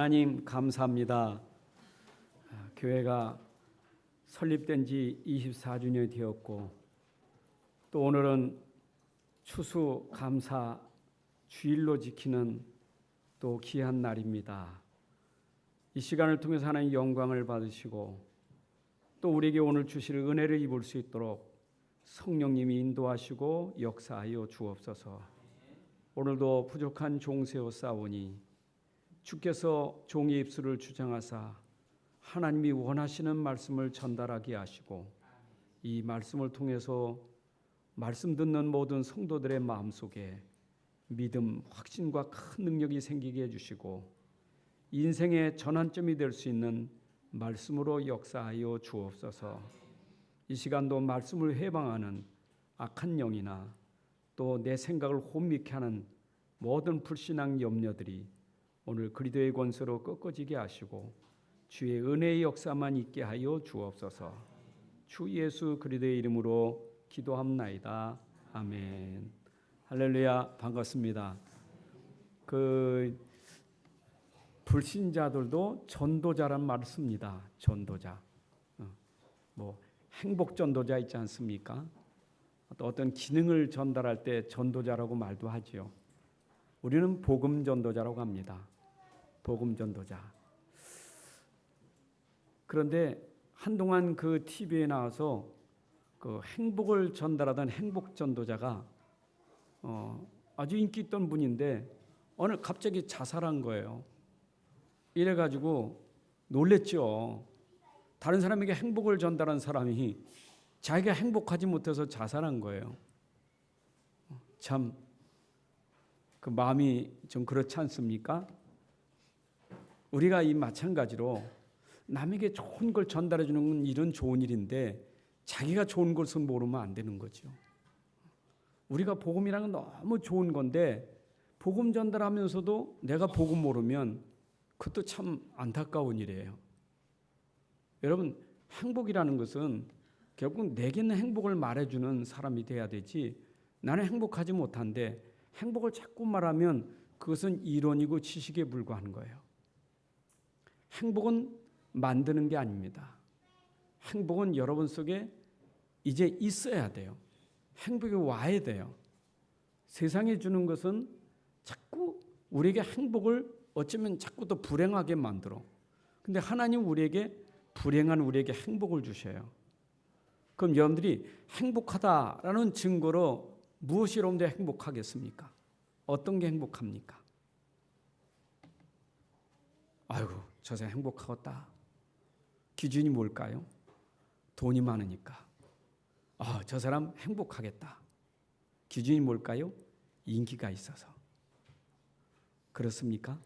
하나님 감사합니다. 교회가 설립된 지 24주년이 되었고 또 오늘은 추수 감사 주일로 지키는 또 귀한 날입니다. 이 시간을 통해서 하나님 영광을 받으시고 또 우리에게 오늘 주실 은혜를 입을 수 있도록 성령님이 인도하시고 역사하여 주옵소서. 오늘도 부족한 종 세워 싸우니 주께서 종의 입술을 주장하사 하나님이 원하시는 말씀을 전달하게 하시고 이 말씀을 통해서 말씀 듣는 모든 성도들의 마음속에 믿음, 확신과 큰 능력이 생기게 해주시고 인생의 전환점이 될 수 있는 말씀으로 역사하여 주옵소서. 이 시간도 말씀을 해방하는 악한 영이나 또 내 생각을 혼미케 하는 모든 불신앙 염려들이 오늘 그리스도의 권세로 꺾어지게 하시고 주의 은혜의 역사만 있게 하여 주옵소서. 주 예수 그리스도의 이름으로 기도합나이다. 아멘. 할렐루야. 반갑습니다. 불신자들도 전도자란 말을 씁니다. 전도자. 행복 전도자 있지 않습니까? 또 어떤 기능을 전달할 때 전도자라고 말도 하지요. 우리는 복음 전도자라고 합니다. 복음 전도자. 그런데 한동안 그 TV에 나와서 그 행복을 전달하던 행복 전도자가 아주 인기 있던 분인데 오늘 갑자기 자살한 거예요. 이래가지고 놀랬죠. 다른 사람에게 행복을 전달한 사람이 자기가 행복하지 못해서 자살한 거예요. 참 그 마음이 좀 그렇지 않습니까? 우리가 이 마찬가지로 남에게 좋은 걸 전달해 주는 건 이런 좋은 일인데 자기가 좋은 것을 모르면 안 되는 거죠. 우리가 복음이라는 건 너무 좋은 건데 복음 전달하면서도 내가 복음 모르면 그것도 참 안타까운 일이에요. 여러분, 행복이라는 것은 결국 내게는 행복을 말해주는 사람이 돼야 되지, 나는 행복하지 못한데 행복을 자꾸 말하면 그것은 이론이고 지식에 불과한 거예요. 행복은 만드는 게 아닙니다. 행복은 여러분 속에 이제 있어야 돼요. 행복이 와야 돼요. 세상에 주는 것은 자꾸 우리에게 행복을 어쩌면 자꾸 더 불행하게 만들어. 근데 하나님 우리에게 불행한 우리에게 행복을 주셔요. 그럼 여러분들이 행복하다라는 증거로 무엇이 여러분들 행복하겠습니까? 어떤 게 행복합니까? 아이고, 저 사람 행복하겠다. 기준이 뭘까요? 돈이 많으니까. 저 사람 행복하겠다. 기준이 뭘까요? 인기가 있어서. 그렇습니까?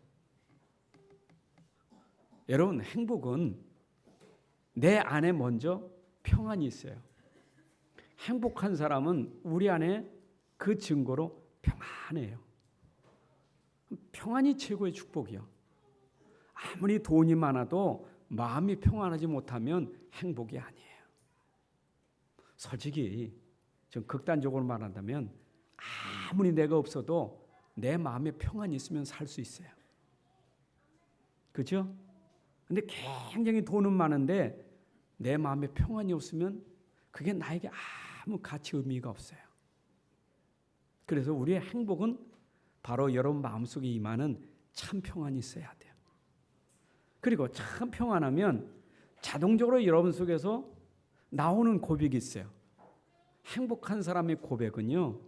여러분, 행복은 내 안에 먼저 평안이 있어요. 행복한 사람은 우리 안에 그 증거로 평안해요. 평안이 최고의 축복이요. 아무리 돈이 많아도 마음이 평안하지 못하면 행복이 아니에요. 솔직히 좀 극단적으로 말한다면 아무리 내가 없어도 내 마음에 평안이 있으면 살 수 있어요. 그렇죠? 근데 굉장히 돈은 많은데 내 마음에 평안이 없으면 그게 나에게 아무 가치 의미가 없어요. 그래서 우리의 행복은 바로 여러분 마음속에 임하는 참 평안이 있어야 돼요. 그리고 참 평안하면 자동적으로 여러분 속에서 나오는 고백이 있어요. 행복한 사람의 고백은요,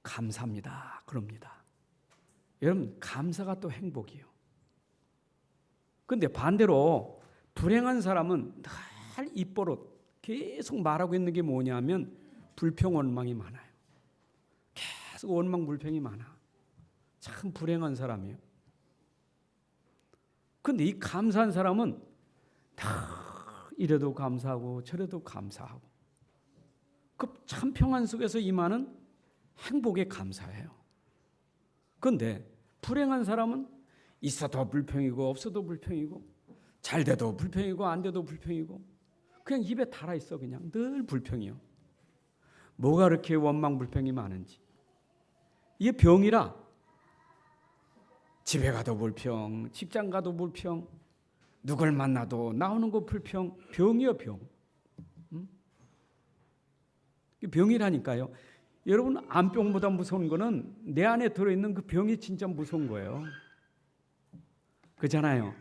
감사합니다. 그럽니다. 여러분, 감사가 또 행복이에요. 그런데 반대로 불행한 사람은 늘 입버릇 계속 말하고 있는 게 뭐냐면 불평 원망이 많아요. 계속 원망 불평이 많아. 참 불행한 사람이에요. 그런데 이 감사한 사람은 다 이래도 감사하고 저래도 감사하고 그 참 평안 속에서 임하는 행복에 감사해요. 그런데 불행한 사람은 있어도 불평이고 없어도 불평이고 잘 돼도 불평이고 안 돼도 불평이고 그냥 입에 달아 있어. 그냥 늘 불평이요. 뭐가 그렇게 원망 불평이 많은지. 이게 병이라. 집에 가도 불평, 직장 가도 불평, 누굴 만나도 나오는 거 불평. 병이요, 병. 병이라니까요. 여러분, 암병보다 무서운 거는 내 안에 들어있는 그 병이 진짜 무서운 거예요. 그렇잖아요.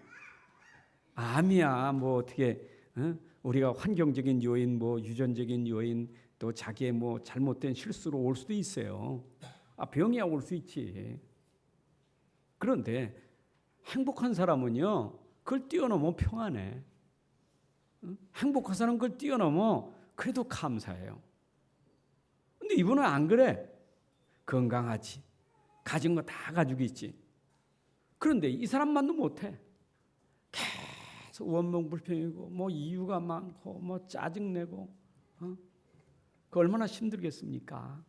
암이야 뭐 어떻게 우리가 환경적인 요인, 뭐 유전적인 요인, 또 자기의 뭐 잘못된 실수로 올 수도 있어요. 병이야 올 수 있지. 그런데 행복한 사람은요, 그걸 뛰어넘어 평안해. 행복한 사람은 그걸 뛰어넘어 그래도 감사해요. 근데 이분은 안 그래. 건강하지, 가진 거 다 가지고 있지. 그런데 이 사람만도 못해. 계속 원망불평이고 뭐 이유가 많고 뭐 짜증내고 그 얼마나 힘들겠습니까?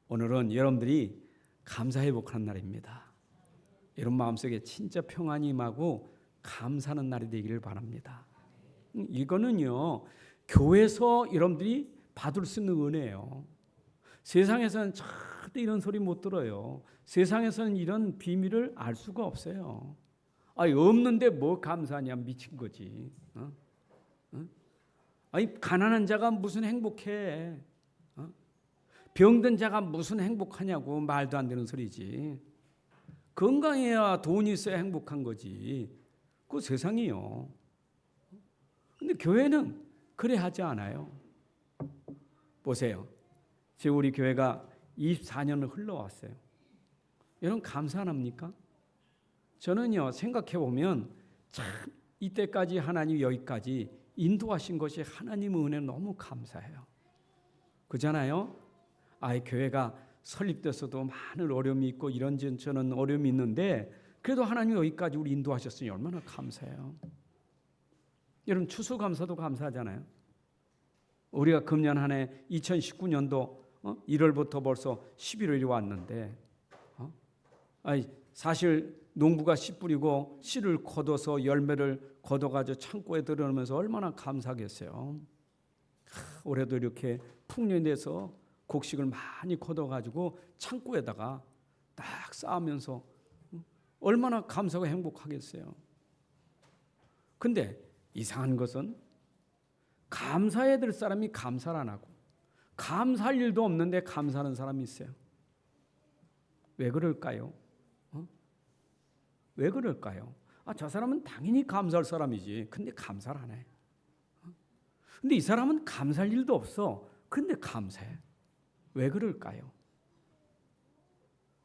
오늘은 여러분들이 감사 회복하는 날입니다. 여러분 마음속에 진짜 평안이 임하고 감사하는 날이 되기를 바랍니다. 이거는요, 교회에서 여러분들이 받을 수 있는 은혜예요. 세상에서는 절대 이런 소리 못 들어요. 세상에서는 이런 비밀을 알 수가 없어요. 없는데 뭐 감사하냐, 미친 거지. 가난한 자가 무슨 행복해? 병든 자가 무슨 행복하냐고, 말도 안 되는 소리지. 건강해야 돈이 있어야 행복한 거지. 그 세상이요. 근데 교회는 그래 하지 않아요. 보세요. 지금 우리 교회가 24년을 흘러왔어요. 여러분 감사 안 합니까? 저는요, 생각해 보면 참 이때까지 하나님 여기까지 인도하신 것이 하나님의 은혜 너무 감사해요. 그잖아요. 교회가 설립돼서도 많은 어려움이 있고 이런저런 어려움이 있는데 그래도 하나님 여기까지 우리 인도하셨으니 얼마나 감사해요. 여러분 추수감사도 감사하잖아요. 우리가 금년 한 해 2019년도 1월부터 벌써 11월이 왔는데 사실 농부가 씨 뿌리고 씨를 걷어서 열매를 걷어가지고 창고에 들여놓으면서 얼마나 감사하겠어요. 올해도 이렇게 풍년이 돼서 곡식을 많이 걷어가지고 창고에다가 딱 쌓으면서 얼마나 감사하고 행복하겠어요. 근데 이상한 것은 감사해야 될 사람이 감사를 안 하고 감사할 일도 없는데 감사하는 사람이 있어요. 왜 그럴까요? 왜 그럴까요? 저 사람은 당연히 감사할 사람이지. 근데 감사를 안 해. 근데 이 사람은 감사할 일도 없어. 근데 감사해. 왜 그럴까요?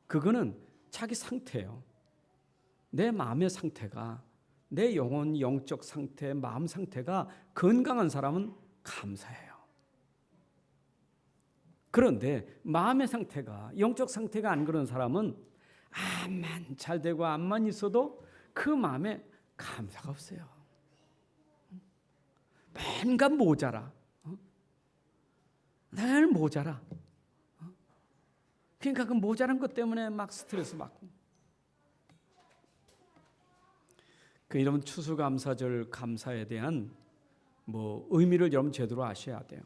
그거는 자기 상태예요. 내 마음의 상태가, 내 영혼, 영적 상태, 마음 상태가 건강한 사람은 감사해요. 그런데 마음의 상태가, 영적 상태가 안 그런 사람은 암만 잘 되고 암만 있어도 그 마음에 감사가 없어요. 뭔가 모자라. 늘 모자라. 그러니까 그 모자란 것 때문에 막 스트레스 받고. 여러분 추수감사절 감사에 대한 의미를 여러분 제대로 아셔야 돼요.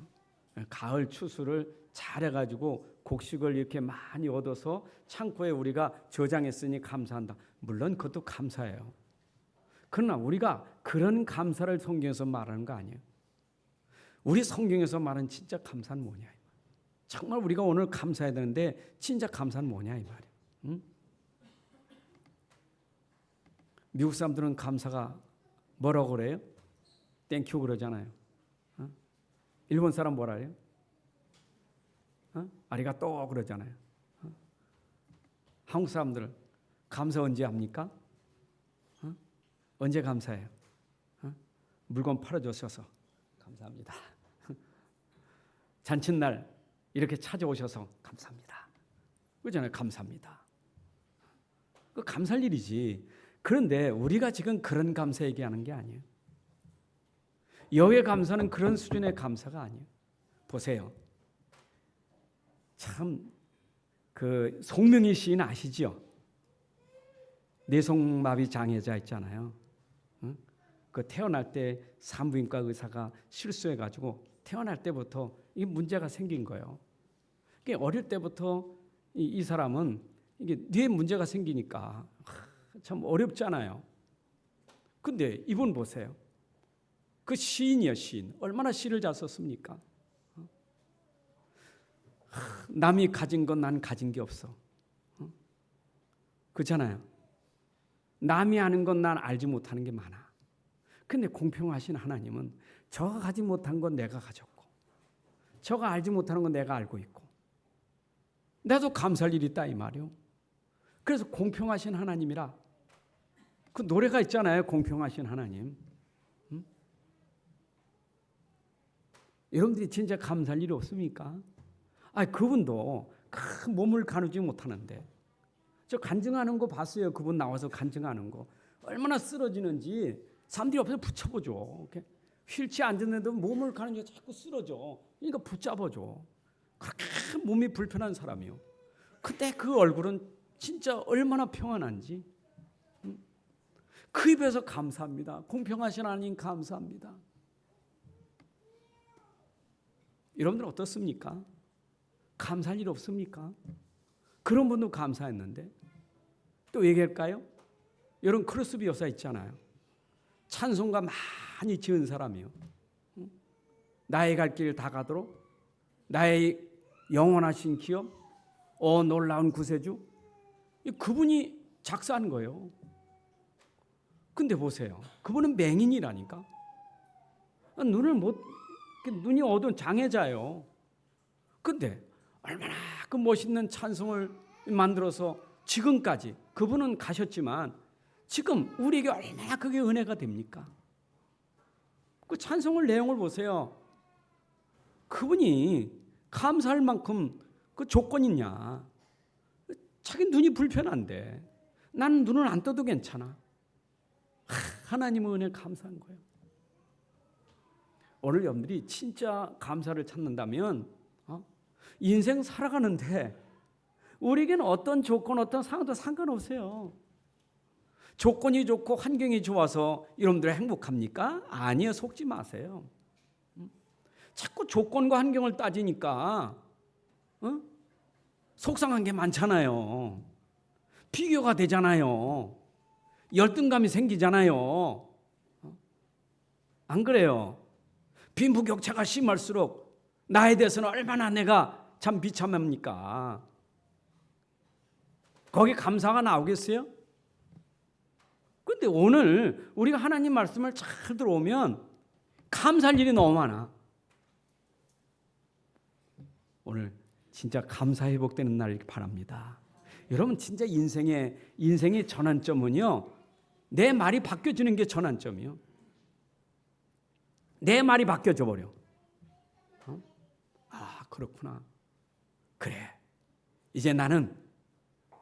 가을 추수를 잘해가지고 곡식을 이렇게 많이 얻어서 창고에 우리가 저장했으니 감사한다. 물론 그것도 감사해요. 그러나 우리가 그런 감사를 성경에서 말하는 거 아니에요. 우리 성경에서 말하는 진짜 감사는 뭐냐. 정말 우리가 오늘 감사해야 되는데 진짜 감사는 뭐냐 이 말이에요. 응? 미국 사람들은 감사가 뭐라고 그래요? 땡큐 그러잖아요. 일본 사람 뭐라 해요? 아리가또 그러잖아요. 한국 사람들 감사 언제 합니까? 언제 감사해요? 물건 팔아주셔서 감사합니다. 잔칫날 이렇게 찾아오셔서 감사합니다. 그러잖아요. 감사합니다. 그 감사할 일이지. 그런데 우리가 지금 그런 감사 얘기하는 게 아니에요. 여호와의 감사는 그런 수준의 감사가 아니에요. 보세요. 참 그 송명희 시인 아시죠? 뇌성마비 장애자 있잖아요. 그 태어날 때 산부인과 의사가 실수해가지고 태어날 때부터 이 문제가 생긴 거예요. 어릴 때부터 이 사람은 이게 뇌에 문제가 생기니까 참 어렵잖아요. 근데 이분 보세요. 그 시인이요, 시인. 얼마나 시를 잘 썼습니까? 남이 가진 건 난 가진 게 없어. 그렇잖아요. 남이 아는 건 난 알지 못하는 게 많아. 근데 공평하신 하나님은 저가 가지 못한 건 내가 가졌고, 저가 알지 못하는 건 내가 알고 있고, 나도 감사할 일이 있다 이 말이요. 그래서 공평하신 하나님이라 그 노래가 있잖아요. 공평하신 하나님. 여러분들이 진짜 감사할 일이 없습니까? 그분도 큰 몸을 가누지 못하는데 저 간증하는 거 봤어요. 그분 나와서 간증하는 거 얼마나 쓰러지는지 사람들이 옆에서 붙여보죠. 이렇게 휠체어 앉았는데 몸을 가누니까 자꾸 쓰러져. 그러니까 붙잡아줘. 그렇게 몸이 불편한 사람이요. 그때 그 얼굴은 진짜 얼마나 평안한지. 그 입에서 감사합니다. 공평하신 하나님 감사합니다. 여러분들 어떻습니까? 감사할 일 없습니까? 그런 분도 감사했는데 또 얘기할까요? 여러분 크로스비 여사 있잖아요. 찬송가 많이 지은 사람이요. 나의 갈 길 다 가도록 나의 영원하신 기업 놀라운 구세주 그분이 작사한 거예요. 근데 보세요. 그분은 맹인이라니까. 눈이 어두운 장애자예요. 근데 얼마나 그 멋있는 찬송을 만들어서 지금까지 그분은 가셨지만 지금 우리에게 얼마나 그게 은혜가 됩니까? 그 찬송을 내용을 보세요. 그분이 감사할 만큼 그 조건이 있냐? 자기 눈이 불편한데 나는 눈을 안 떠도 괜찮아. 하나님의 은혜 감사한 거예요. 오늘 여러분들이 진짜 감사를 찾는다면 인생 살아가는데 우리에게는 어떤 조건 어떤 상황도 상관없어요. 조건이 좋고 환경이 좋아서 여러분들 행복합니까? 아니요. 속지 마세요. 자꾸 조건과 환경을 따지니까 속상한 게 많잖아요. 비교가 되잖아요. 열등감이 생기잖아요. 안 그래요? 빈부격차가 심할수록 나에 대해서는 얼마나 내가 참 비참합니까? 거기 감사가 나오겠어요? 그런데 오늘 우리가 하나님 말씀을 잘 들어오면 감사할 일이 너무 많아. 오늘 진짜 감사 회복되는 날 바랍니다. 여러분 진짜 인생의 전환점은요. 내 말이 바뀌어지는 게 전환점이요. 내 말이 바뀌어져 버려. 그렇구나. 그래. 이제 나는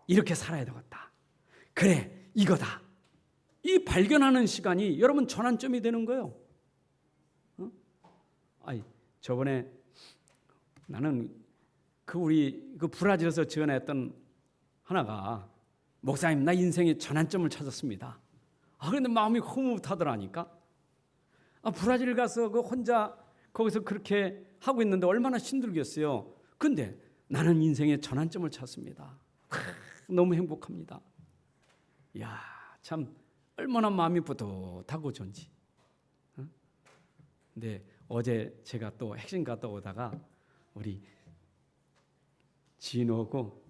이렇게 살아야 되겠다. 그래. 이거다. 이 발견하는 시간이 여러분 전환점이 되는 거예요. 저번에 나는 우리 브라질에서 지원했던 하나가 목사님 나 인생의 전환점을 찾았습니다. 그런데 마음이 흐뭇하더라니까. 브라질 가서 혼자 거기서 그렇게 하고 있는데 얼마나 힘들겠어요. 근데 나는 인생의 전환점을 찾습니다. 너무 행복합니다. 이야, 참 얼마나 마음이 뿌듯하고 좋은지. 근데 어제 제가 또 핵심 갔다 오다가 우리 진호고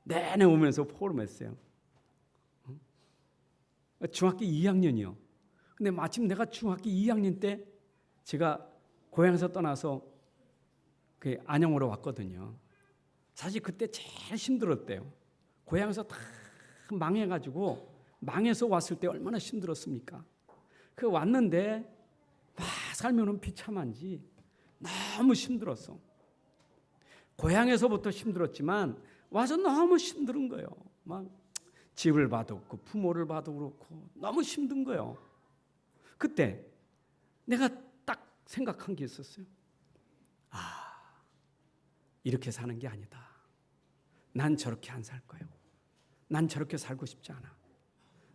내내 오면서 포럼했어요. 중학교 2학년이요. 근데 마침 내가 중학교 2학년 때 제가 고향에서 떠나서 그 안양으로 왔거든요. 사실 그때 제일 힘들었대요. 고향에서 다 망해가지고 망해서 왔을 때 얼마나 힘들었습니까? 그 왔는데 살면은 비참한지 너무 힘들었어. 고향에서부터 힘들었지만 와서 너무 힘든 거예요. 막 집을 봐도 그렇고 부모를 봐도 그렇고 너무 힘든 거예요. 그때 내가 딱 생각한 게 있었어요. 이렇게 사는 게 아니다. 난 저렇게 안 살 거예요. 난 저렇게 살고 싶지 않아.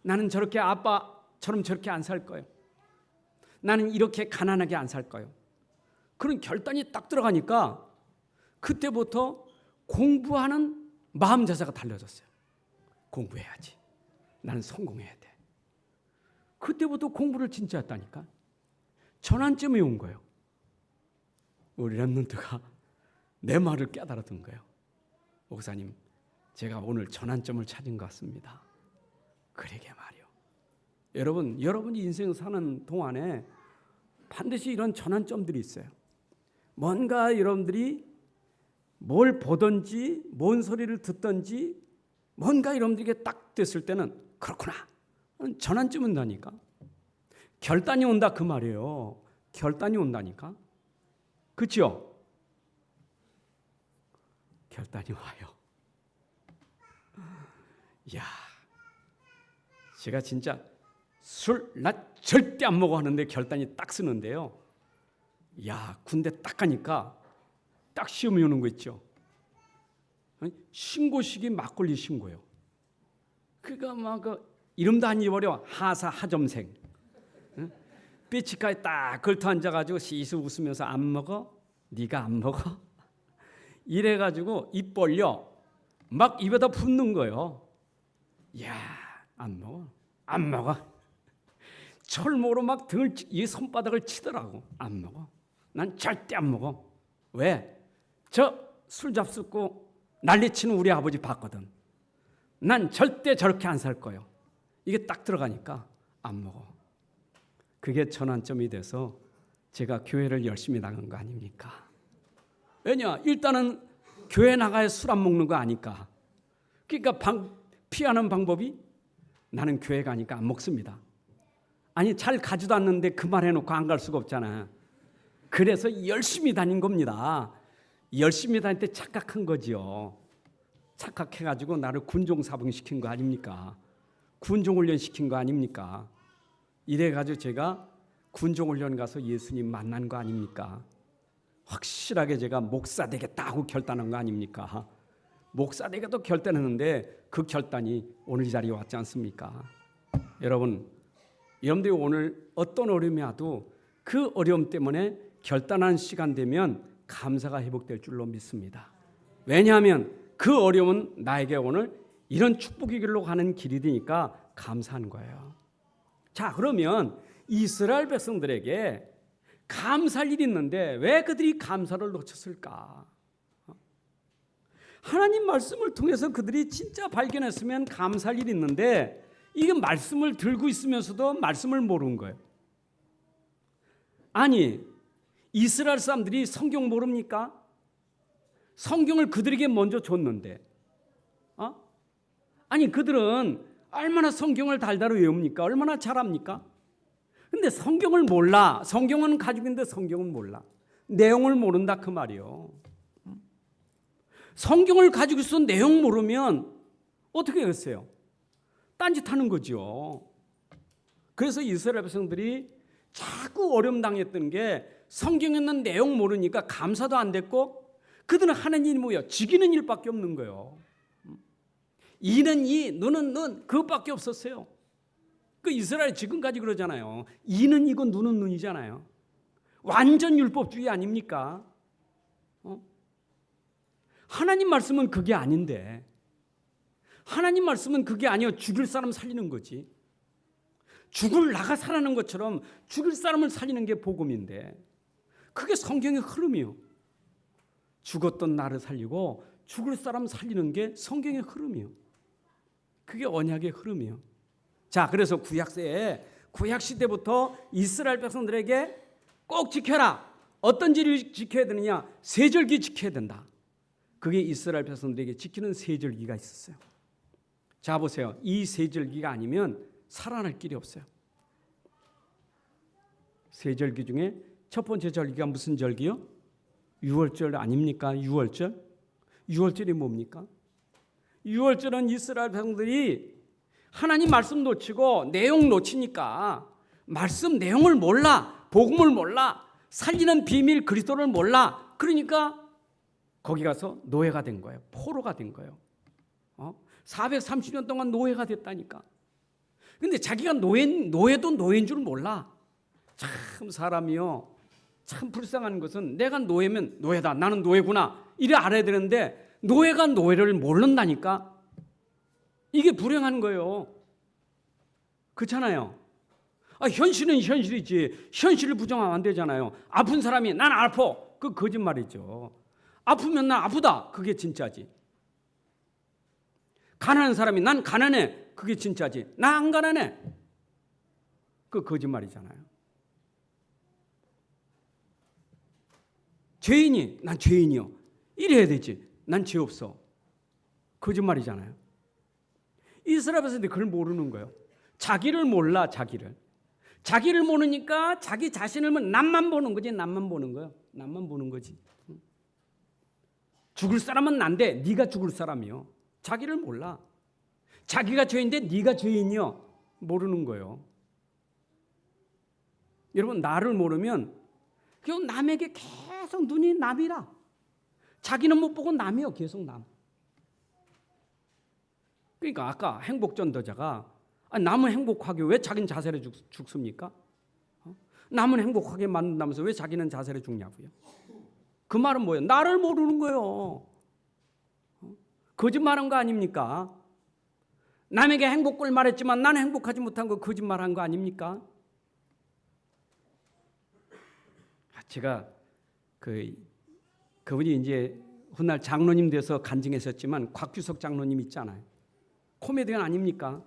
나는 저렇게 아빠처럼 저렇게 안 살 거예요. 나는 이렇게 가난하게 안 살 거예요. 그런 결단이 딱 들어가니까 그때부터 공부하는 마음 자세가 달라졌어요. 공부해야지. 나는 성공해야 돼. 그때부터 공부를 진짜 했다니까. 전환점이 온 거예요. 우리 랩런트가 내 말을 깨달았던 거예요. 목사님, 제가 오늘 전환점을 찾은 것 같습니다. 그러게 말이요. 여러분이 인생 사는 동안에 반드시 이런 전환점들이 있어요. 뭔가 여러분들이 뭘 보든지 뭔 소리를 듣든지 뭔가 여러분들에게 딱 됐을 때는 그렇구나. 전환점이 온다니까. 결단이 온다 그 말이에요. 결단이 온다니까. 그렇죠? 결단이 와요. 이야, 제가 진짜 술 나 절대 안 먹어 하는데 결단이 딱 쓰는데요. 야, 군대 딱 가니까 딱 시험이 오는 거 있죠. 신고식이 막걸리 신고요. 그러니까 막 이름도 안 잊어버려. 하사 하점생. 삐치카에 딱 걸터 앉아가지고 시스 웃으면서 안 먹어? 네가 안 먹어? 이래가지고 입 벌려 막 입에다 붓는 거예요. 야, 안 먹어? 안 먹어? 철모로 막 등을 이 손바닥을 치더라고. 안 먹어. 난 절대 안 먹어. 왜? 저 술 잡숫고 난리치는 우리 아버지 봤거든. 난 절대 저렇게 안 살 거예요. 이게 딱 들어가니까 안 먹어. 그게 전환점이 돼서 제가 교회를 열심히 나간 거 아닙니까? 왜냐? 일단은 교회 나가야 술 안 먹는 거 아니까. 그러니까 피하는 방법이 나는 교회 가니까 안 먹습니다. 아니 잘 가지도 않는데 그 말 해놓고 안 갈 수가 없잖아. 그래서 열심히 다닌 겁니다. 열심히 다닐 때 착각한 거지요. 착각해가지고 나를 군종사병 시킨 거 아닙니까? 군종훈련 시킨 거 아닙니까? 이래가지고 제가 군종훈련 가서 예수님 만난 거 아닙니까? 확실하게 제가 목사 되겠다 하고 결단한 거 아닙니까? 목사 되겠다고 결단했는데 그 결단이 오늘 이 자리에 왔지 않습니까? 여러분들이 오늘 어떤 어려움이 와도 그 어려움 때문에 결단한 시간 되면 감사가 회복될 줄로 믿습니다. 왜냐하면 그 어려움은 나에게 오늘 이런 축복의 길로 가는 길이 되니까 감사한 거예요. 자, 그러면 이스라엘 백성들에게 감사할 일이 있는데 왜 그들이 감사를 놓쳤을까? 하나님 말씀을 통해서 그들이 진짜 발견했으면 감사할 일이 있는데 이게 말씀을 들고 있으면서도 말씀을 모르는 거예요. 아니, 이스라엘 사람들이 성경 모릅니까? 성경을 그들에게 먼저 줬는데 아니 그들은 얼마나 성경을 달달이 외웁니까? 얼마나 잘합니까? 근데 성경을 몰라. 성경은 가지고 있는데 성경은 몰라. 내용을 모른다 그 말이요. 성경을 가지고 있어 내용 모르면 어떻게 하겠어요? 딴짓하는 거죠. 그래서 이스라엘 백성들이 자꾸 어려움 당했던 게 성경에 있는 내용 모르니까 감사도 안 됐고 그들은 하나님이 뭐야? 죽이는 일밖에 없는 거예요. 이는 이, 눈은 눈 그것밖에 없었어요. 그 이스라엘 지금까지 그러잖아요. 이는 이고 눈은 눈이잖아요. 완전 율법주의 아닙니까? 하나님 말씀은 그게 아닌데 하나님 말씀은 그게 아니요 죽일 사람 살리는 거지. 죽을 나가 살아나는 것처럼 죽일 사람을 살리는 게 복음인데 그게 성경의 흐름이요. 죽었던 나를 살리고 죽을 사람 살리는 게 성경의 흐름이요. 그게 언약의 흐름이요. 자, 그래서 구약시대부터 이스라엘 백성들에게 꼭 지켜라. 어떤 일을 지켜야 되느냐? 세절기 지켜야 된다. 그게 이스라엘 백성들에게 지키는 세절기가 있었어요. 자, 보세요. 이 세절기가 아니면 살아날 길이 없어요. 세절기 중에 첫 번째 절기가 무슨 절기요? 유월절 아닙니까? 유월절이 뭡니까? 유월절은 이스라엘 백성들이 하나님 말씀 놓치고 내용 놓치니까 말씀 내용을 몰라. 복음을 몰라. 살리는 비밀 그리스도를 몰라. 그러니까 거기 가서 노예가 된 거예요. 포로가 된 거예요. 430년 동안 노예가 됐다니까. 근데 자기가 노예도 노예인 줄 몰라. 참 사람이요. 참 불쌍한 것은 내가 노예면 노예다. 나는 노예구나. 이래 알아야 되는데 노예가 노예를 모른다니까. 이게 불행한 거예요. 그렇잖아요. 현실은 현실이지. 현실을 부정하면 안 되잖아요. 아픈 사람이 난 아파. 그 거짓말이죠. 아프면 난 아프다. 그게 진짜지. 가난한 사람이 난 가난해. 그게 진짜지. 나 안 가난해. 그 거짓말이잖아요. 죄인이 난 죄인이요. 이래야 되지. 난 죄 없어. 거짓말이잖아요. 이스라엘 백성들이 그걸 모르는 거예요. 자기를 몰라. 자기를 모르니까 자기 자신을 남만 보는 거지. 남만 보는 거예요. 남만 보는 거지. 죽을 사람은 난데 네가 죽을 사람이요. 자기를 몰라. 자기가 죄인데 네가 죄인이요. 모르는 거예요. 여러분 나를 모르면 그냥 남에게 계속 눈이 남이라. 자기는 못 보고 남이요. 계속 남. 그러니까 아까 행복전도자가 남은 행복하게 왜 자기는 자살해 죽습니까? 남은 행복하게 만든다면서 왜 자기는 자살해 죽냐고요. 그 말은 뭐예요? 나를 모르는 거예요. 거짓말한 거 아닙니까? 남에게 행복을 말했지만 나는 행복하지 못한 거 거짓말한 거 아닙니까? 제가 그분이 이제 훗날 장로님 돼서 간증했었지만 곽규석 장로님 있잖아요. 코미디언 아닙니까?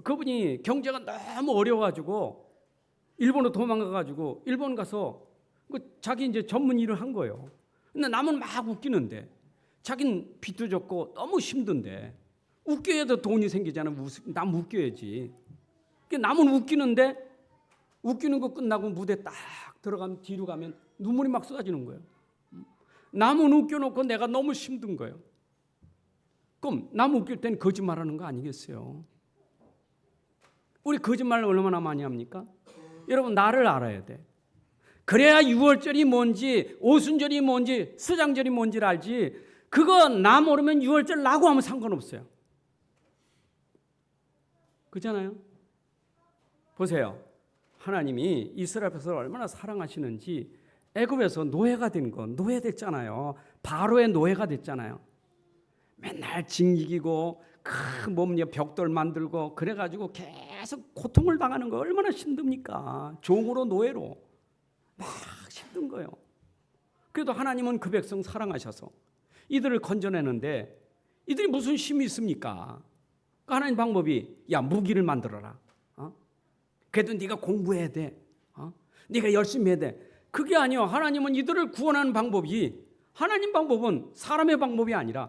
그분이 경제가 너무 어려워가지고 일본으로 도망가가지고 일본 가서 자기 이제 전문 일을 한 거예요. 근데 남은 막 웃기는데 자기는 빚도 졌고 너무 힘든데 웃겨야도 돈이 생기잖아. 남 웃겨야지. 남은 웃기는데 웃기는 거 끝나고 무대 딱 들어가면 뒤로 가면 눈물이 막 쏟아지는 거예요. 남은 웃겨놓고 내가 너무 힘든 거예요. 그럼 남 웃길 땐 거짓말하는 거 아니겠어요? 우리 거짓말을 얼마나 많이 합니까? 여러분 나를 알아야 돼. 그래야 유월절이 뭔지 오순절이 뭔지 수장절이 뭔지를 알지. 그거 나 모르면 유월절 나고 하면 상관없어요. 그렇잖아요? 보세요. 하나님이 이스라엘 백성을 얼마나 사랑하시는지. 애굽에서 노예가 된 거 노예됐잖아요. 바로의 노예가 됐잖아요. 맨날 징이기고 큰 몸에 벽돌 만들고 그래가지고 계속 고통을 당하는 거 얼마나 힘듭니까? 종으로 노예로 막 힘든 거예요. 그래도 하나님은 그 백성 사랑하셔서 이들을 건져내는데 이들이 무슨 힘이 있습니까? 하나님 방법이 야 무기를 만들어라. 그래도 네가 공부해야 돼. 네가 열심히 해야 돼. 그게 아니요. 하나님은 이들을 구원하는 방법이 하나님 방법은 사람의 방법이 아니라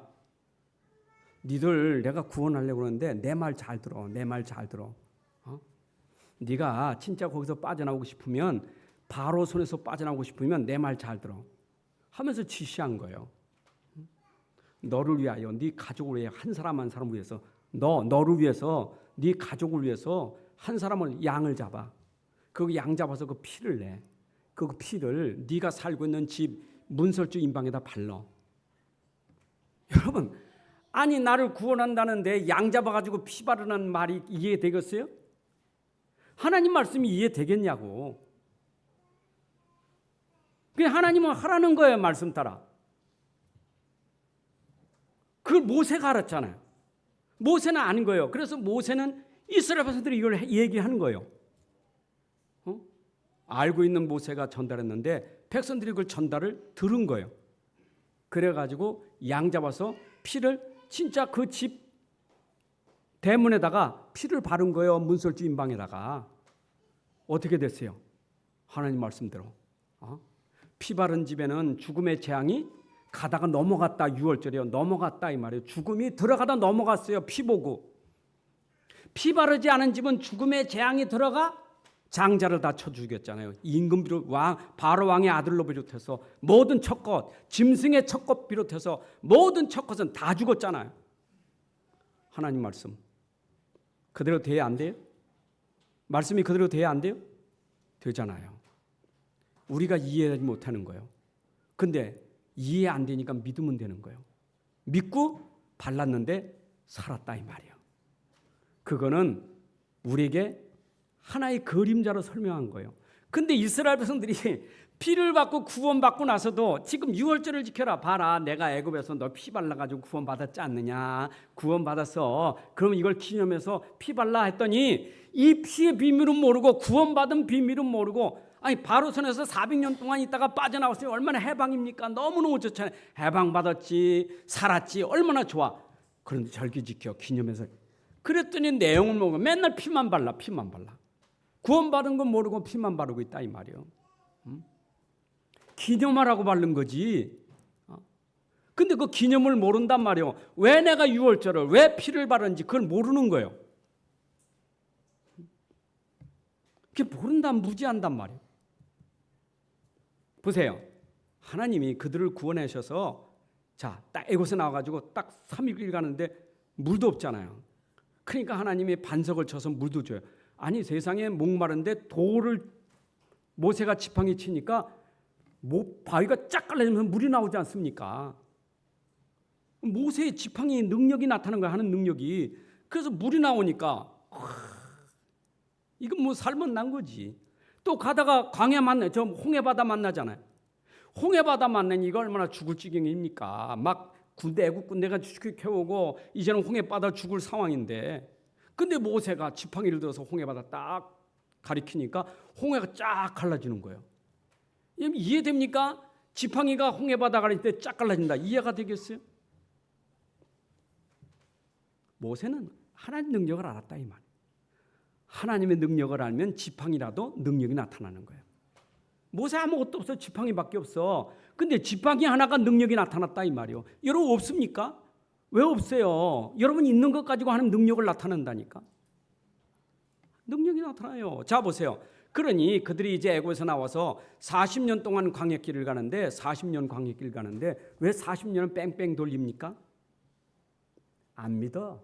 니들 내가 구원하려고 그러는데 내 말 잘 들어. 내 말 잘 들어. 네가 진짜 거기서 빠져나오고 싶으면 바로 손에서 빠져나오고 싶으면 내 말 잘 들어. 하면서 지시한 거예요. 너를 위하여 네 가족을 위해 한 사람 한 사람을 위해서 너를 위해서 네 가족을 위해서 한 사람을 양을 잡아. 그 양 잡아서 그 피를 내. 그 피를 네가 살고 있는 집 문설주 인방에다 발라. 여러분 아니 나를 구원한다는데 양 잡아가지고 피 바르는 말이 이해되겠어요? 하나님 말씀이 이해되겠냐고. 그냥 하나님은 하라는 거예요. 말씀 따라. 그걸 모세가 알았잖아요. 모세는 아는 거예요. 그래서 모세는 이스라엘 백성들이 이걸 얘기하는 거예요. 알고 있는 모세가 전달했는데 백성들이 그걸 전달을 들은 거예요. 그래가지고 양 잡아서 피를 진짜 그 집 대문에다가 피를 바른 거예요. 문설주 인방에다가. 어떻게 됐어요? 하나님 말씀대로. 피 바른 집에는 죽음의 재앙이 가다가 넘어갔다. 유월절이요. 넘어갔다 이 말이에요. 죽음이 들어가다 넘어갔어요. 피 보고. 피 바르지 않은 집은 죽음의 재앙이 들어가 장자를 다 쳐 죽였잖아요. 임금 바로 왕의 아들로 비롯해서 모든 첫 짐승의 첫 비롯해서 모든 첫 것은 다 죽었잖아요. 하나님 말씀 그대로 돼야 안 돼요? 말씀이 그대로 돼야 안 돼요? 되잖아요. 우리가 이해하지 못하는 거예요. 근데 이해 안 되니까 믿으면 되는 거예요. 믿고 발랐는데 살았다 이 말이에요. 그거는 우리에게 하나의 그림자로 설명한 거예요. 근데 이스라엘 백성들이 피를 받고 구원받고 나서도 지금 유월절을 지켜라. 봐라, 내가 애굽에서 너 피 발라가지고 구원받았지 않느냐. 구원받았어. 그럼 이걸 기념해서 피 발라 했더니 이 피의 비밀은 모르고 구원받은 비밀은 모르고, 아니 바로선에서 400년 동안 있다가 빠져나왔어요. 얼마나 해방입니까? 너무너무 좋잖아요. 해방받았지, 살았지, 얼마나 좋아. 그런데 절기 지켜 기념해서. 그랬더니 내용을 모르고 맨날 피만 발라. 구원받은 건 모르고 피만 바르고 있다 이 말이에요. 기념하라고 바른 거지. 근데 그 기념을 모른단 말이에요. 왜 내가 유월절을, 왜 피를 바르는지 그걸 모르는 거예요. 그게 모른다면 무지한단 말이에요. 보세요. 하나님이 그들을 구원하셔서 자, 딱 애굽에서 나와가지고 딱 3일 가는데 물도 없잖아요. 그러니까 하나님이 반석을 쳐서 물도 줘요. 아니 세상에 목마른데 돌을 모세가 지팡이 치니까 바위가 쫙 갈라지면서 물이 나오지 않습니까? 모세의 지팡이 능력이 나타나는 거야. 하는 능력이. 그래서 물이 나오니까 이건 뭐 살면 난 거지. 또 가다가 광야 저 홍해바다 만나잖아요. 홍해바다 만나니 이거 얼마나 죽을 지경입니까? 막 애국 군대가 지켜오고 이제는 홍해바다 죽을 상황인데, 근데 모세가 지팡이를 들어서 홍해바다 딱 가리키니까 홍해가 쫙 갈라지는 거예요. 이해됩니까? 지팡이가 홍해바다 가릴 때 쫙 갈라진다. 이해가 되겠어요? 모세는 하나님의 능력을 알았다 이 말이에요. 하나님의 능력을 알면 지팡이라도 능력이 나타나는 거예요. 모세 아무것도 없어. 지팡이밖에 없어. 근데 지팡이 하나가 능력이 나타났다 이 말이에요. 여러분 없습니까? 왜 없어요? 여러분 있는 것 가지고 하는 능력을 나타낸다니까. 능력이 나타나요. 자 보세요. 그러니 그들이 이제 애굽에서 나와서 40년 동안 광야길을 가는데, 40년 광야길 가는데 왜 40년을 뺑뺑 돌립니까? 안 믿어.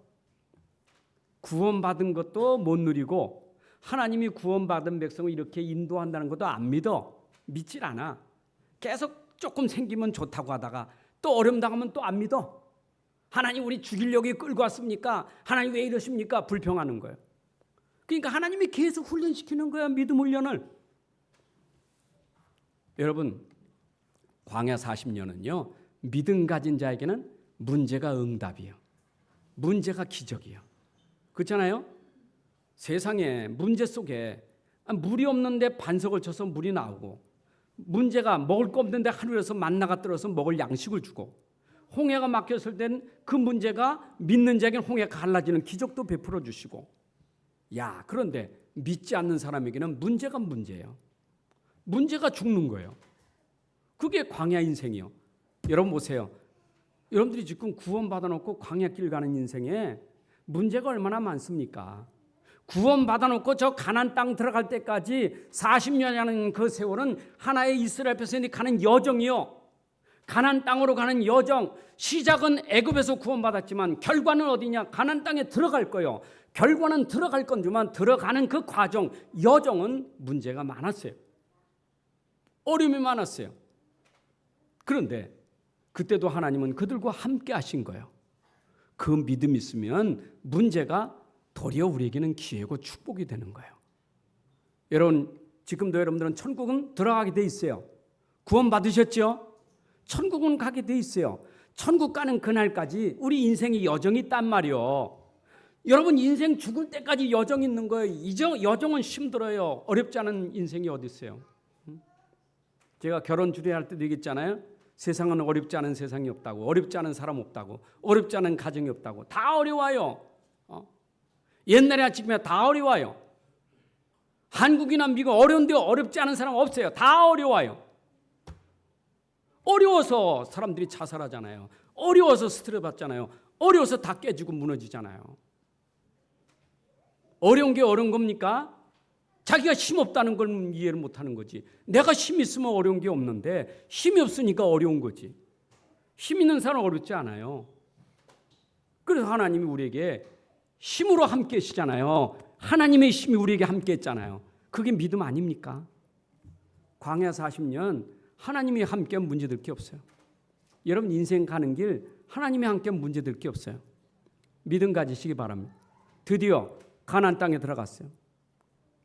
구원받은 것도 못 누리고 하나님이 구원받은 백성을 이렇게 인도한다는 것도 안 믿어. 믿질 않아. 계속 조금 생기면 좋다고 하다가 또 어려움 당하면 또 안 믿어. 하나님 우리 죽이려고 끌고 왔습니까? 하나님 왜 이러십니까? 불평하는 거예요. 그러니까 하나님이 계속 훈련시키는 거야. 믿음 훈련을. 여러분 광야 40년은요 믿음 가진 자에게는 문제가 응답이에요. 문제가 기적이에요. 그렇잖아요? 세상에 문제 속에 물이 없는데 반석을 쳐서 물이 나오고, 문제가 먹을 거 없는데 하늘에서 만나가 떨어서 먹을 양식을 주고, 홍해가 막혔을 땐 그 문제가 믿는 자에게는 홍해가 갈라지는 기적도 베풀어 주시고, 야 그런데 믿지 않는 사람에게는 문제가 문제예요. 문제가 죽는 거예요. 그게 광야 인생이요. 여러분 보세요. 여러분들이 지금 구원받아 놓고 광야길 가는 인생에 문제가 얼마나 많습니까? 구원받아 놓고 저 가나안 땅 들어갈 때까지 40년이라는 그 세월은 하나의 이스라엘 백성이 가는 여정이요. 가나안 땅으로 가는 여정. 시작은 애굽에서 구원받았지만 결과는 어디냐? 가나안 땅에 들어갈 거예요. 결과는 들어갈 건지만 들어가는 그 과정, 여정은 문제가 많았어요. 어려움이 많았어요. 그런데 그때도 하나님은 그들과 함께 하신 거예요. 그 믿음이 있으면 문제가 도리어 우리에게는 기회고 축복이 되는 거예요. 여러분 지금도 여러분들은 천국은 들어가게 돼 있어요. 구원 받으셨죠? 천국은 가게 돼 있어요. 천국 가는 그날까지 우리 인생의 여정이 있단 말이요. 여러분 인생 죽을 때까지 여정 있는 거예요. 여정은 힘들어요. 어렵지 않은 인생이 어디 있어요? 제가 결혼 주례할 때도 얘기했잖아요. 세상은 어렵지 않은 세상이 없다고, 어렵지 않은 사람 없다고, 어렵지 않은 가정이 없다고. 다 어려워요. 옛날에 지금이야 다 어려워요. 한국이나 미국 어려운데 어렵지 않은 사람 없어요. 다 어려워요. 어려워서 사람들이 자살하잖아요. 어려워서 스트레스 받잖아요. 어려워서 다 깨지고 무너지잖아요. 어려운 게 어려운 겁니까? 자기가 힘 없다는 걸 이해를 못하는 거지. 내가 힘 있으면 어려운 게 없는데 힘이 없으니까 어려운 거지. 힘 있는 사람은 어렵지 않아요. 그래서 하나님이 우리에게 힘으로 함께 하시잖아요. 하나님의 힘이 우리에게 함께 했잖아요. 그게 믿음 아닙니까? 광야 40년 하나님이 함께하면 문제될 게 없어요. 여러분 인생 가는 길 하나님이 함께하면 문제될 게 없어요. 믿음 가지시기 바랍니다. 드디어 가나안 땅에 들어갔어요.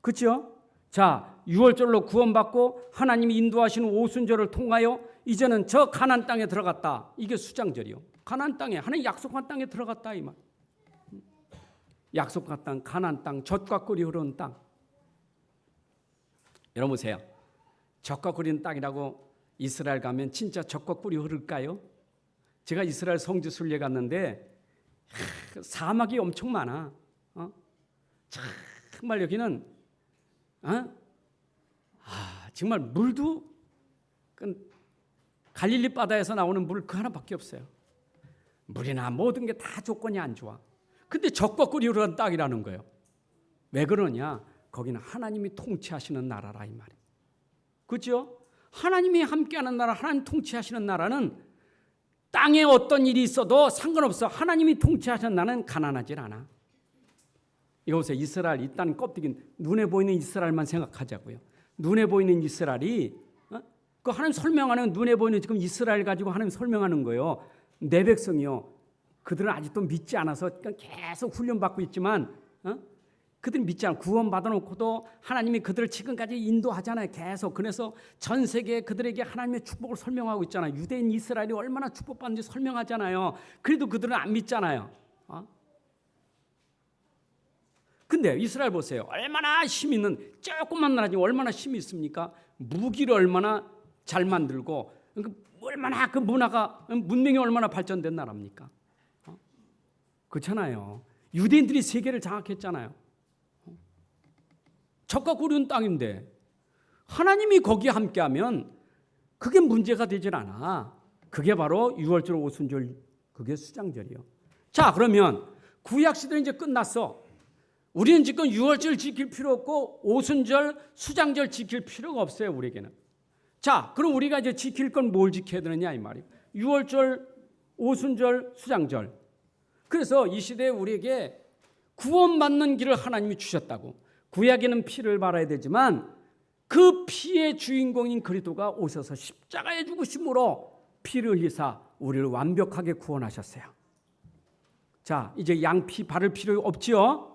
그렇죠? 자, 유월절로 구원받고 하나님이 인도하시는 오순절을 통하여 이제는 저 가나안 땅에 들어갔다. 이게 수장절이요. 가나안 땅에, 하나님 약속한 땅에 들어갔다 이 말. 약속한 땅, 가나안 땅, 젖과 꿀이 흐르는 땅. 여러분 보세요. 젖과 꿀이 흐르는 땅이라고 이스라엘 가면 진짜 젖과 꿀이 흐를까요? 제가 이스라엘 성지 순례 갔는데 사막이 엄청 많아. 정말 여기는 정말 물도 갈릴리 바다에서 나오는 물 그 하나밖에 없어요. 물이나 모든 게 다 조건이 안 좋아. 근데 젖과 꿀이 흐르는 땅이라는 거예요. 왜 그러냐? 거기는 하나님이 통치하시는 나라라 이 말이에요. 그렇죠? 하나님이 함께하는 나라, 하나님 통치하시는 나라는 땅에 어떤 일이 있어도 상관없어. 하나님이 통치하시는 나라는 가난하질 않아. 이거 보세요. 이스라엘 이 땅 껍데기 눈에 보이는 이스라엘만 생각하자고요. 눈에 보이는 이스라엘이 그 하나님 설명하는 눈에 보이는 지금 이스라엘 가지고 하나님 설명하는 거예요. 내 백성이요. 그들은 아직도 믿지 않아서 계속 훈련받고 있지만 그들이 믿지 않고 구원받아 놓고도 하나님이 그들을 지금까지 인도하잖아요. 계속. 그래서 전 세계에 그들에게 하나님의 축복을 설명하고 있잖아요. 유대인 이스라엘이 얼마나 축복받는지 설명하잖아요. 그래도 그들은 안 믿잖아요. 근데 이스라엘 보세요. 얼마나 힘 있는 조그만 나라지 얼마나 힘이 있습니까? 무기를 얼마나 잘 만들고 얼마나 그 문화가 문명이 얼마나 발전된 나라입니까? 그렇잖아요. 유대인들이 세계를 장악했잖아요. 젖과 꿀이 흐르는 땅인데 하나님이 거기에 함께하면 그게 문제가 되질 않아. 그게 바로 유월절 오순절 그게 수장절이요. 자, 그러면 구약 시대는 이제 끝났어. 우리는 지금 유월절 지킬 필요 없고 오순절 수장절 지킬 필요가 없어요. 우리에게는. 자, 그럼 우리가 이제 지킬 건 뭘 지켜야 되느냐 이 말이에요. 유월절, 오순절, 수장절. 그래서 이 시대에 우리에게 구원받는 길을 하나님이 주셨다고. 구약에는 피를 발아야 되지만 그 피의 주인공인 그리스도가 오셔서 십자가에 죽으심으로 피를 흘리사 우리를 완벽하게 구원하셨어요. 자, 이제 양피 바를 필요 없지요?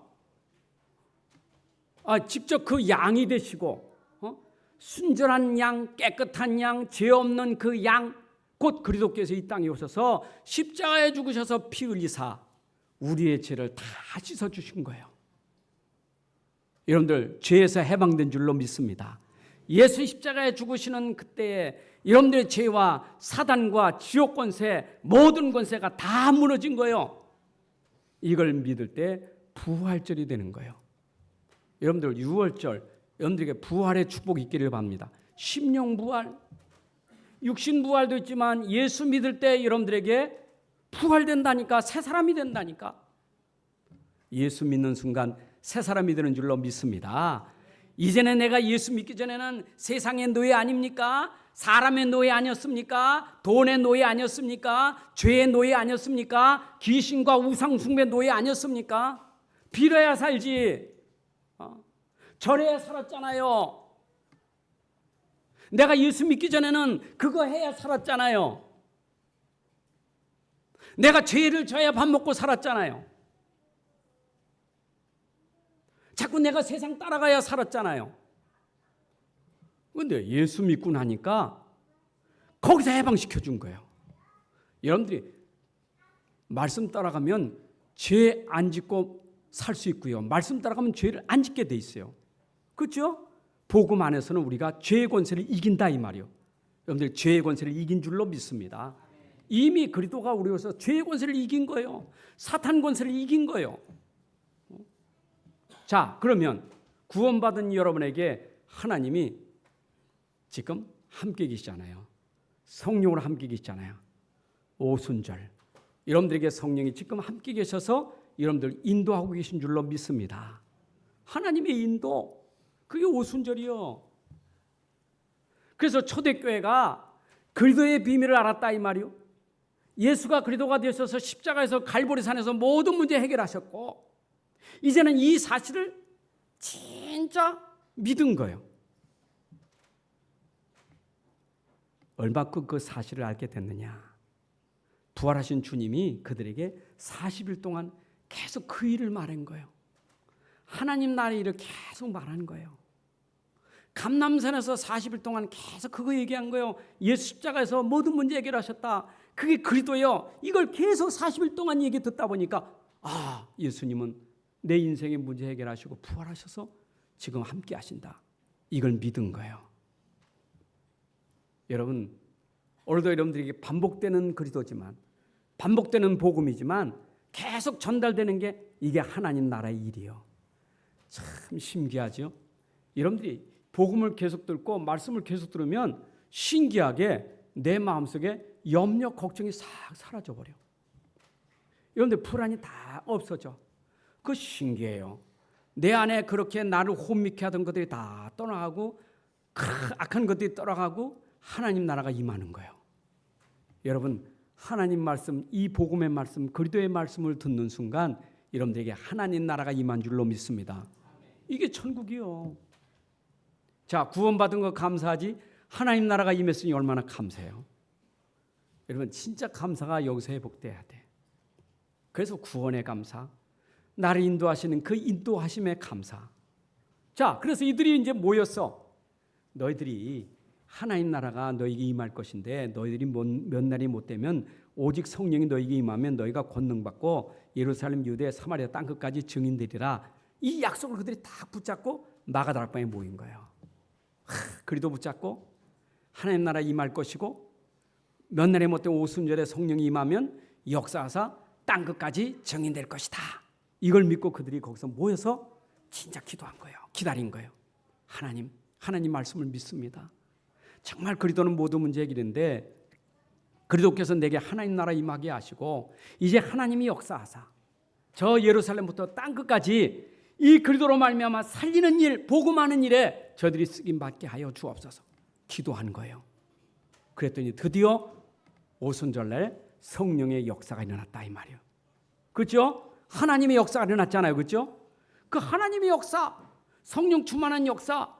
직접 그 양이 되시고 순전한 양, 깨끗한 양, 죄 없는 그 양, 곧 그리스도께서 이 땅에 오셔서 십자가에 죽으셔서 피 흘리사 우리의 죄를 다 씻어주신 거예요. 여러분들 죄에서 해방된 줄로 믿습니다. 예수 십자가에 죽으시는 그때에 여러분들의 죄와 사단과 지옥 권세, 모든 권세가 다 무너진 거예요. 이걸 믿을 때 부활절이 되는 거예요. 여러분들 유월절 여러분들에게 부활의 축복이 있기를 바랍니다. 심령 부활, 육신 부활도 있지만 예수 믿을 때 여러분들에게 부활된다니까, 새 사람이 된다니까. 예수 믿는 순간 새 사람이 되는 줄로 믿습니다. 이제는 내가 예수 믿기 전에는 세상의 노예 아닙니까? 사람의 노예 아니었습니까? 돈의 노예 아니었습니까? 죄의 노예 아니었습니까? 귀신과 우상 숭배의 노예 아니었습니까? 빌어야 살지. 절해야 살았잖아요. 내가 예수 믿기 전에는 그거 해야 살았잖아요. 내가 죄를 져야 밥 먹고 살았잖아요. 자꾸 내가 세상 따라가야 살았잖아요. 그런데 예수 믿고 나니까 거기서 해방시켜 준 거예요. 여러분들이 말씀 따라가면 죄 안 짓고 살 수 있고요. 말씀 따라가면 죄를 안 짓게 돼 있어요. 그렇죠? 복음 안에서는 우리가 죄의 권세를 이긴다 이 말이요. 여러분들 죄의 권세를 이긴 줄로 믿습니다. 이미 그리스도가 우리로서 죄의 권세를 이긴 거예요. 사탄 권세를 이긴 거예요. 자, 그러면 구원받은 여러분에게 하나님이 지금 함께 계시잖아요. 성령으로 함께 계시잖아요. 오순절. 여러분들에게 성령이 지금 함께 계셔서 여러분들 인도하고 계신 줄로 믿습니다. 하나님의 인도, 그게 오순절이요. 그래서 초대교회가 그리스도의 비밀을 알았다 이 말이요. 예수가 그리스도가 되셔서 십자가에서 갈보리산에서 모든 문제 해결하셨고 이제는 이 사실을 진짜 믿은 거예요. 얼마큼 그 사실을 알게 됐느냐. 부활하신 주님이 그들에게 40일 동안 계속 그 일을 말한 거예요. 하나님 나라의 일을 계속 말하는 거예요. 감람산에서 40일 동안 계속 그거 얘기한 거예요. 예수 십자가에서 모든 문제 해결하셨다. 그게 그리스도예요. 이걸 계속 40일 동안 얘기 듣다 보니까 예수님은 내 인생의 문제 해결하시고 부활하셔서 지금 함께 하신다. 이걸 믿은 거예요. 여러분, 오늘도 여러분들에게 반복되는 그리스도지만, 반복되는 복음이지만 계속 전달되는 게 이게 하나님 나라의 일이에요. 참 신기하죠? 여러분들이 복음을 계속 듣고 말씀을 계속 들으면 신기하게 내 마음속에 염려, 걱정이 싹 사라져버려. 여러분들 불안이 다 없어져. 그거 신기해요. 내 안에 그렇게 나를 혼미케 하던 것들이 다 떠나가고 악한 것들이 떠나가고 하나님 나라가 임하는 거예요. 여러분, 하나님 말씀, 이 복음의 말씀, 그리스도의 말씀을 듣는 순간 여러분들에게 하나님 나라가 임한 줄로 믿습니다. 이게 천국이요. 자, 구원받은 거 감사하지 하나님 나라가 임했으니 얼마나 감사해요. 여러분, 진짜 감사가 여기서 회복돼야 돼. 그래서 구원의 감사, 나를 인도하시는 그 인도하심의 감사. 자, 그래서 이들이 이제 모였어. 너희들이 하나님 나라가 너희에게 임할 것인데 너희들이 몇 날이 못 되면 오직 성령이 너희에게 임하면 너희가 권능받고 예루살렘, 유대, 사마리아 땅끝까지 증인되리라. 이 약속을 그들이 다 붙잡고 마가다락방에 모인 거예요. 그리도 붙잡고 하나님 나라 임할 것이고 몇 날에 못 되면 오순절에 성령이 임하면 역사하사 땅끝까지 증인될 것이다. 이걸 믿고 그들이 거기서 모여서 진짜 기도한 거예요. 기다린 거예요. 하나님 말씀을 믿습니다. 정말 그리스도는 모든 문제 해결인데 그리스도께서 내게 하나님 나라 임하게 하시고 이제 하나님이 역사하사 저 예루살렘부터 땅끝까지 이 그리스도로 말미암아 살리는 일, 복음하는 일에 저들이 쓰임 받게 하여 주옵소서. 기도한 거예요. 그랬더니 드디어 오순절날 성령의 역사가 일어났다 이 말이에요. 그렇죠? 하나님의 역사가 일어났잖아요. 그렇죠? 그 하나님의 역사, 성령 충만한 역사,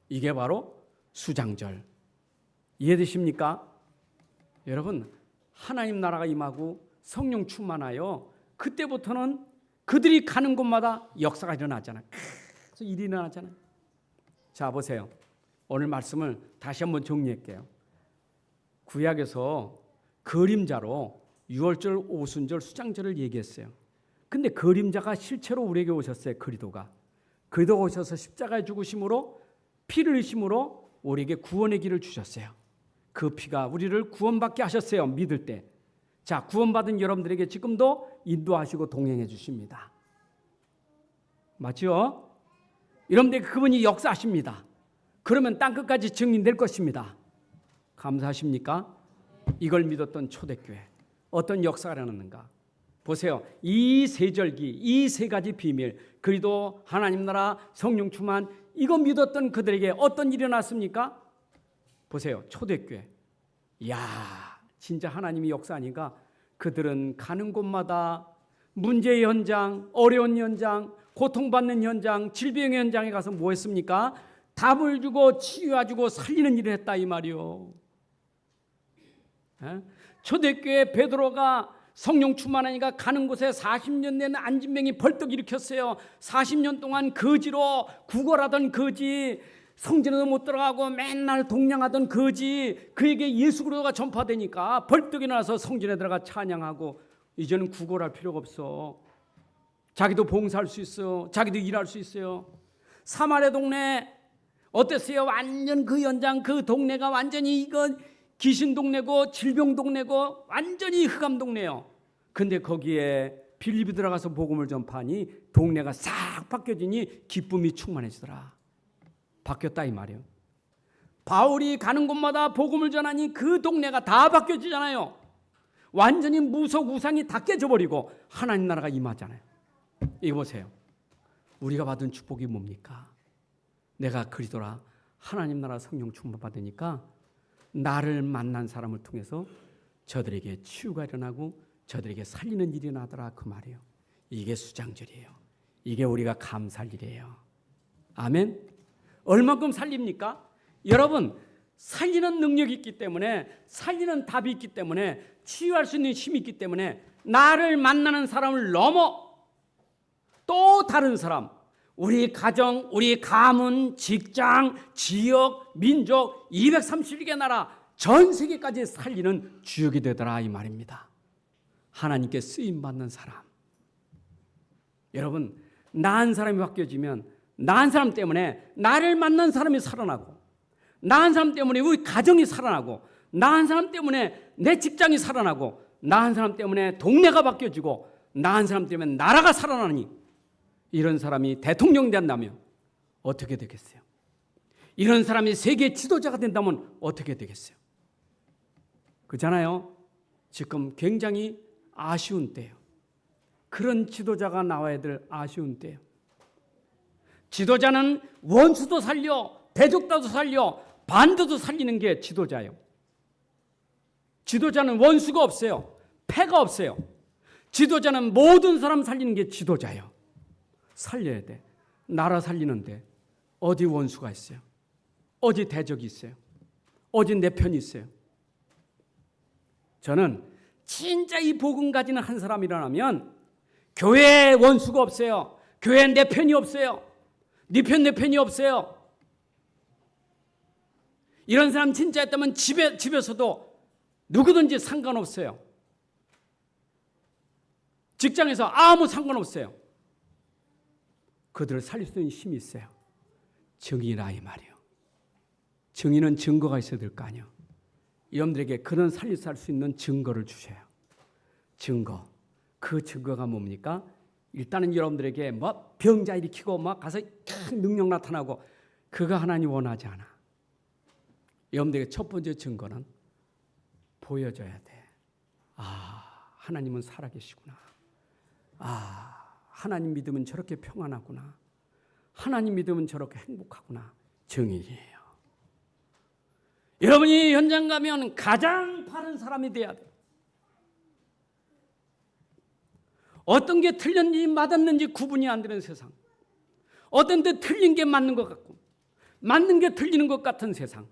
이게 바로 수장절. 이해되십니까? 여러분, 하나님 나라가 임하고 성령 충만하여 그때부터는 그들이 가는 곳마다 역사가 일어나잖아요. 그래서 일이 일어나잖아요. 자, 보세요. 오늘 말씀을 다시 한번 정리할게요. 구약에서 그림자로 유월절, 오순절, 수장절을 얘기했어요. 근데 그림자가 실체로 우리에게 오셨어요. 그리스도가 오셔서 십자가에 죽으심으로 피를 흘리심으로 우리에게 구원의 길을 주셨어요. 그 피가 우리를 구원받게 하셨어요. 믿을 때. 자, 구원받은 여러분들에게 지금도 인도하시고 동행해 주십니다. 맞죠? 여러분들 그분이 역사하십니다. 그러면 땅끝까지 증인될 것입니다. 감사하십니까? 이걸 믿었던 초대교회 어떤 역사가 일어났는가? 보세요. 이 세 절기, 이 세 가지 비밀, 그리도 하나님 나라, 성령 충만, 이거 믿었던 그들에게 어떤 일이 일어났습니까? 보세요. 초대교회. 이야, 진짜 하나님이 역사하니까 그들은 가는 곳마다 문제의 현장, 어려운 현장, 고통받는 현장, 질병의 현장에 가서 뭐 했습니까? 답을 주고 치유해주고 살리는 일을 했다 이 말이요. 초대교회 베드로가 성령 충만하니까 가는 곳에 40년 된 안진병이 벌떡 일으켰어요. 40년 동안 거지로 구걸하던 거지, 성전에도 못 들어가고 맨날 동냥하던 거지, 그에게 예수 그리스도가 전파되니까 벌떡 일어나서 성전에 들어가 찬양하고 이제는 구걸할 필요가 없어. 자기도 봉사할 수 있어. 자기도 일할 수 있어요. 사마리아 동네 어땠어요? 완전 그 현장, 그 동네가 완전히 이건 귀신 동네고 질병 동네고 완전히 흑암 동네요. 근데 거기에 빌립이 들어가서 복음을 전파하니 동네가 싹 바뀌어지니 기쁨이 충만해지더라. 바뀌었다 이 말이에요. 바울이 가는 곳마다 복음을 전하니 그 동네가 다 바뀌어지잖아요. 완전히 무속 우상이 다 깨져버리고 하나님 나라가 임하잖아요. 이거 보세요. 우리가 받은 축복이 뭡니까? 내가 그리스도라 하나님 나라 성령 충만 받으니까 나를 만난 사람을 통해서 저들에게 치유가 일어나고 저들에게 살리는 일이 나더라 그 말이에요. 이게 수장절이에요. 이게 우리가 감사할 일이에요. 아멘. 얼마큼 살립니까? 여러분, 살리는 능력이 있기 때문에, 살리는 답이 있기 때문에, 치유할 수 있는 힘이 있기 때문에 나를 만나는 사람을 넘어 또 다른 사람, 우리 가정, 우리 가문, 직장, 지역, 민족 231개 나라 전 세계까지 살리는 주역이 되더라 이 말입니다. 하나님께 쓰임 받는 사람. 여러분, 나은 사람이 바뀌어지면 나은 사람 때문에 나를 만난 사람이 살아나고, 나은 사람 때문에 우리 가정이 살아나고, 나은 사람 때문에 내 직장이 살아나고, 나은 사람 때문에 동네가 바뀌어지고, 나은 사람 때문에 나라가 살아나니, 이런 사람이 대통령이 된다면 어떻게 되겠어요? 이런 사람이 세계 지도자가 된다면 어떻게 되겠어요? 그렇잖아요. 지금 굉장히 아쉬운 때예요. 그런 지도자가 나와야 될 아쉬운 때예요. 지도자는 원수도 살려, 대적자도 살려, 반대도 살리는 게 지도자예요. 지도자는 원수가 없어요. 패가 없어요. 지도자는 모든 사람 살리는 게 지도자예요. 살려야 돼. 나라 살리는데 어디 원수가 있어요? 어디 대적이 있어요? 어디 내 편이 있어요? 저는 진짜 이 복음 가지는 한 사람이라면 교회에 원수가 없어요. 교회에 내 편이 없어요. 네 편 내 편이 없어요. 이런 사람 진짜 있다면 집에서도 누구든지 상관없어요. 직장에서 아무 상관없어요. 그들을 살릴 수 있는 힘이 있어요. 증인이라 이 말이에요. 증인은 증거가 있어야 될 거 아니에요. 여러분들에게 그런 살릴 수 있는 증거를 주셔요. 증거. 그 증거가 뭡니까? 일단은 여러분들에게 뭐 병자 일으키고 막 가서 능력 나타나고 그거 하나님 원하지 않아. 여러분들에게 첫 번째 증거는 보여줘야 돼. 아, 하나님은 살아계시구나. 아, 하나님 믿으면 저렇게 평안하구나. 하나님 믿으면 저렇게 행복하구나. 증인이에요. 여러분이 현장 가면 가장 바른 사람이 돼야 돼. 어떤 게 틀렸는지 맞았는지 구분이 안 되는 세상. 어떤 데 틀린 게 맞는 것 같고 맞는 게 틀리는 것 같은 세상.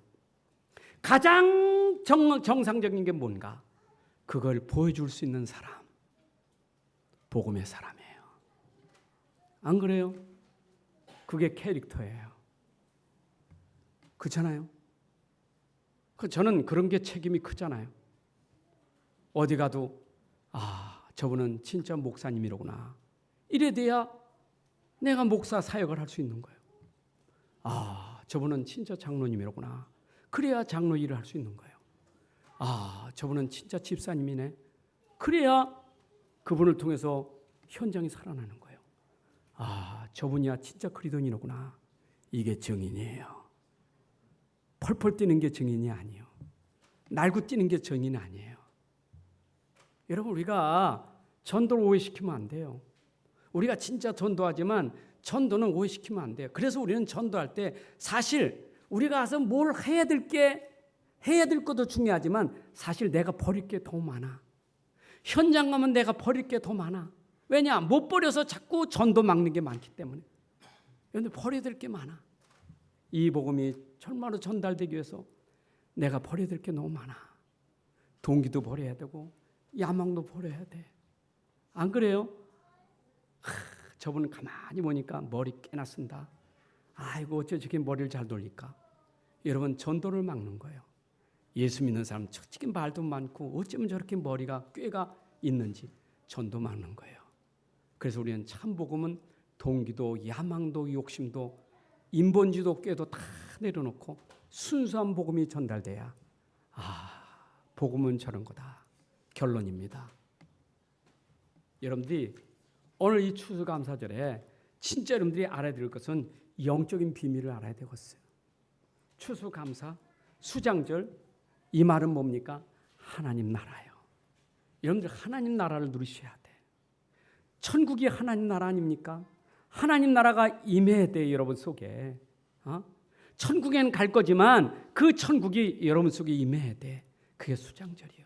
가장 정상적인 게 뭔가? 그걸 보여줄 수 있는 사람. 복음의 사람이에요. 안 그래요? 그게 캐릭터예요. 그렇잖아요? 저는 그런 게 책임이 크잖아요. 어디 가도 저분은 진짜 목사님이로구나. 이래 돼야 내가 목사 사역을 할 수 있는 거예요. 저분은 진짜 장로님이로구나. 그래야 장로 일을 할 수 있는 거예요. 저분은 진짜 집사님이네. 그래야 그분을 통해서 현장이 살아나는 거예요. 저분이야 진짜 그리스도인이로구나. 이게 증인이에요. 펄펄 뛰는 게 증인이 아니에요. 날고 뛰는 게 증인이 아니에요. 여러분, 우리가 전도를 오해시키면 안 돼요. 우리가 진짜 전도하지만 전도는 오해시키면 안 돼요. 그래서 우리는 전도할 때 사실 우리가 가서 뭘 해야 될 것도 중요하지만 사실 내가 버릴 게 더 많아. 현장 가면 내가 버릴 게 더 많아. 왜냐? 못 버려서 자꾸 전도 막는 게 많기 때문에. 그런데 버려야 될 게 많아. 이 복음이 정말로 전달되기 위해서 내가 버려야 될 게 너무 많아. 동기도 버려야 되고 야망도 버려야 돼. 안 그래요? 저분은 가만히 보니까 머리 꽤나 쓴다. 아이고 어째 저렇게 머리를 잘 돌릴까? 여러분, 전도를 막는 거예요. 예수 믿는 사람 솔직히 말도 많고 어쩌면 저렇게 머리가 꾀가 있는지 전도 막는 거예요. 그래서 우리는 참 복음은 동기도 야망도 욕심도 인본주의도 꾀도 다 내려놓고 순수한 복음이 전달돼야 복음은 저런 거다. 결론입니다. 여러분들이 오늘 이 추수감사절에 진짜 여러분들이 알아야 될 것은 영적인 비밀을 알아야 되겠어요. 추수감사, 수장절, 이 말은 뭡니까? 하나님 나라예요. 여러분들 하나님 나라를 누리셔야 돼. 천국이 하나님 나라 아닙니까? 하나님 나라가 임해야 돼, 여러분 속에. 천국에는 갈 거지만 그 천국이 여러분 속에 임해야 돼. 그게 수장절이에요.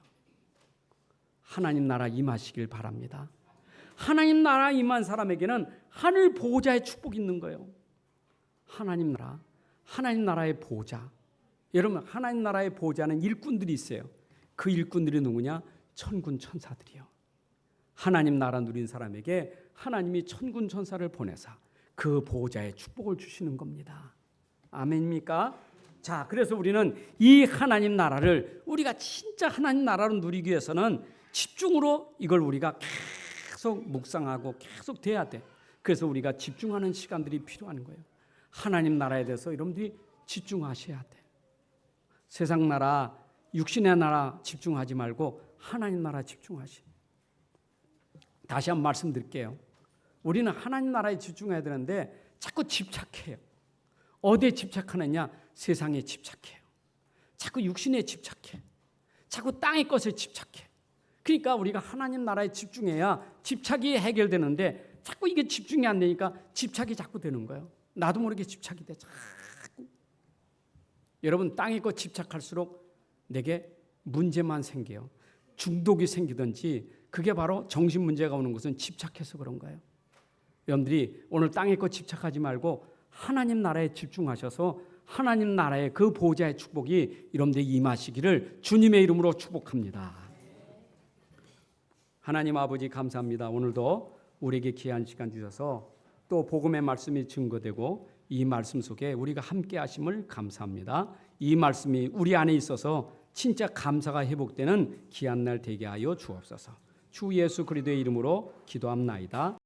하나님 나라 임하시길 바랍니다. 하나님 나라 임한 사람에게는 하늘 보호자의 축복이 있는 거예요. 하나님 나라, 하나님 나라의 보호자. 여러분, 하나님 나라의 보호자는 일꾼들이 있어요. 그 일꾼들이 누구냐? 천군 천사들이요. 하나님 나라 누린 사람에게 하나님이 천군 천사를 보내사 그 보호자의 축복을 주시는 겁니다. 아멘입니까? 자, 그래서 우리는 이 하나님 나라를 우리가 진짜 하나님 나라를 누리기 위해서는 집중으로 이걸 우리가 계속 묵상하고 계속 돼야 돼. 그래서 우리가 집중하는 시간들이 필요한 거예요. 하나님 나라에 대해서 여러분들이 집중하셔야 돼. 세상 나라, 육신의 나라 집중하지 말고 하나님 나라 집중하시. 다시 한번 말씀드릴게요. 우리는 하나님 나라에 집중해야 되는데 자꾸 집착해요. 어디에 집착하느냐? 세상에 집착해요. 자꾸 육신에 집착해. 자꾸 땅의 것에 집착해. 그러니까 우리가 하나님 나라에 집중해야 집착이 해결되는데 자꾸 이게 집중이 안 되니까 집착이 자꾸 되는 거예요. 나도 모르게 집착이 돼. 자꾸. 여러분 땅의 것 집착할수록 내게 문제만 생겨요. 중독이 생기든지 그게 바로 정신 문제가 오는 것은 집착해서 그런 거예요. 여러분들이 오늘 땅의 것 집착하지 말고 하나님 나라에 집중하셔서 하나님 나라의 그 보호자의 축복이 여러분들이 임하시기를 주님의 이름으로 축복합니다. 하나님 아버지 감사합니다. 오늘도 우리에게 귀한 시간 주셔서 또 복음의 말씀이 증거되고 이 말씀 속에 우리가 함께 하심을 감사합니다. 이 말씀이 우리 안에 있어서 진짜 감사가 회복되는 귀한 날 되게 하여 주옵소서. 주 예수 그리스도의 이름으로 기도합나이다.